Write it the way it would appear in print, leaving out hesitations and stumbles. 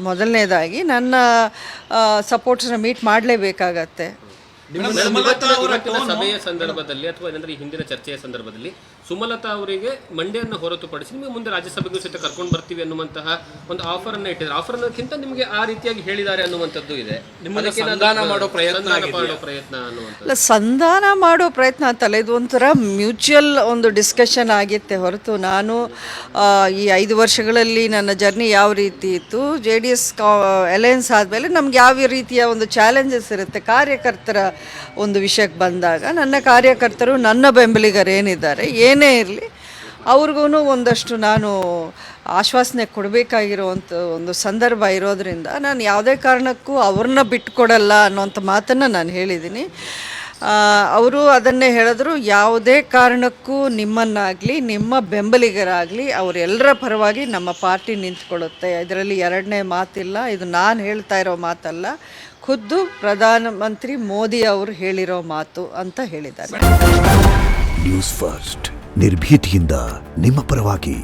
ಮೊದಲನೇದಾಗಿ ನನ್ನ ಸಪೋರ್ಟ್ಸ್ನ ಮೀಟ್ ಮಾಡಲೇಬೇಕಾಗತ್ತೆ. ಇವತ್ತಿನ ಸಭೆಯ ಸಂದರ್ಭದಲ್ಲಿ ಅಥವಾ ಏನಂದ್ರೆ ಈ ಹಿಂದಿನ ಚರ್ಚೆಯ ಸಂದರ್ಭದಲ್ಲಿ ಸುಮಲತಾ ಅವರಿಗೆ ಮಂಡ್ಯವನ್ನು ಹೊರತುಪಡಿಸಿ ನಿಮಗೆ ಮುಂದೆ ರಾಜ್ಯಸಭೆಗೂ ಸಹಿತ ಕರ್ಕೊಂಡು ಬರ್ತೀವಿ ಅನ್ನುವಂತಹ ಒಂದು ಆಫರ್ ಅನ್ನ ಇಟ್ಟಿದ್ದಾರೆ. ಆಫರ್ ಅನ್ನೋದಕ್ಕಿಂತ ನಿಮಗೆ ಆ ರೀತಿಯಾಗಿ ಹೇಳಿದ್ದಾರೆ ಅನ್ನುವಂಥದ್ದು ಇದೆ. ಸಂಧಾನ ಮಾಡೋ ಪ್ರಯತ್ನ ಅನ್ನುವಂಥದ್ದು ಅಲ್ಲ, ಸಂಧಾನ ಮಾಡೋ ಪ್ರಯತ್ನ ಅಂತಲ್ಲ, ಇದು ಒಂಥರ ಮ್ಯೂಚುವಲ್ ಒಂದು ಡಿಸ್ಕಷನ್ ಆಗಿತ್ತೆ ಹೊರತು ನಾನು ಈ 5 ವರ್ಷಗಳಲ್ಲಿ ನನ್ನ ಜರ್ನಿ ಯಾವ ರೀತಿ ಇತ್ತು, JDS ಅಲಯನ್ಸ್ ಆದಮೇಲೆ ನಮ್ಗೆ ಯಾವ ರೀತಿಯ ಒಂದು ಚಾಲೆಂಜಸ್ ಇರುತ್ತೆ ಕಾರ್ಯಕರ್ತರ ಒಂದು ವಿಷಯಕ್ಕೆ ಬಂದಾಗ, ನನ್ನ ಕಾರ್ಯಕರ್ತರು ನನ್ನ ಬೆಂಬಲಿಗರೇನಿದ್ದಾರೆ ಏನೇ ಇರಲಿ ಅವ್ರಿಗೂ ಒಂದಷ್ಟು ನಾನು ಆಶ್ವಾಸನೆ ಕೊಡಬೇಕಾಗಿರುವಂಥ ಒಂದು ಸಂದರ್ಭ ಇರೋದರಿಂದ ನಾನು ಯಾವುದೇ ಕಾರಣಕ್ಕೂ ಅವ್ರನ್ನ ಬಿಟ್ಟುಕೊಡಲ್ಲ ಅನ್ನೋಂಥ ಮಾತನ್ನು ನಾನು ಹೇಳಿದ್ದೀನಿ. ಅವರು ಅದನ್ನೇ ಹೇಳಿದ್ರು, ಯಾವುದೇ ಕಾರಣಕ್ಕೂ ನಿಮ್ಮನ್ನಾಗಲಿ ನಿಮ್ಮ ಬೆಂಬಲಿಗರಾಗಲಿ ಅವರೆಲ್ಲರ ಪರವಾಗಿ ನಮ್ಮ ಪಾರ್ಟಿ ನಿಂತ್ಕೊಳ್ಳುತ್ತೆ, ಇದರಲ್ಲಿ ಎರಡನೇ ಮಾತಿಲ್ಲ, ಇದು ನಾನು ಹೇಳ್ತಾ ಇರೋ ಮಾತಲ್ಲ, ಖುದ್ದು ಪ್ರಧಾನಮಂತ್ರಿ ಮೋದಿ ಅವರು ಹೇಳಿರೋ ಮಾತು ಅಂತ ಹೇಳಿದ್ದಾರೆ. ನ್ಯೂಸ್ ಫಸ್ಟ್ ನಿರ್ಭೀತಿಯಿಂದ ನಿಮ್ಮ ಪರವಾಗಿ.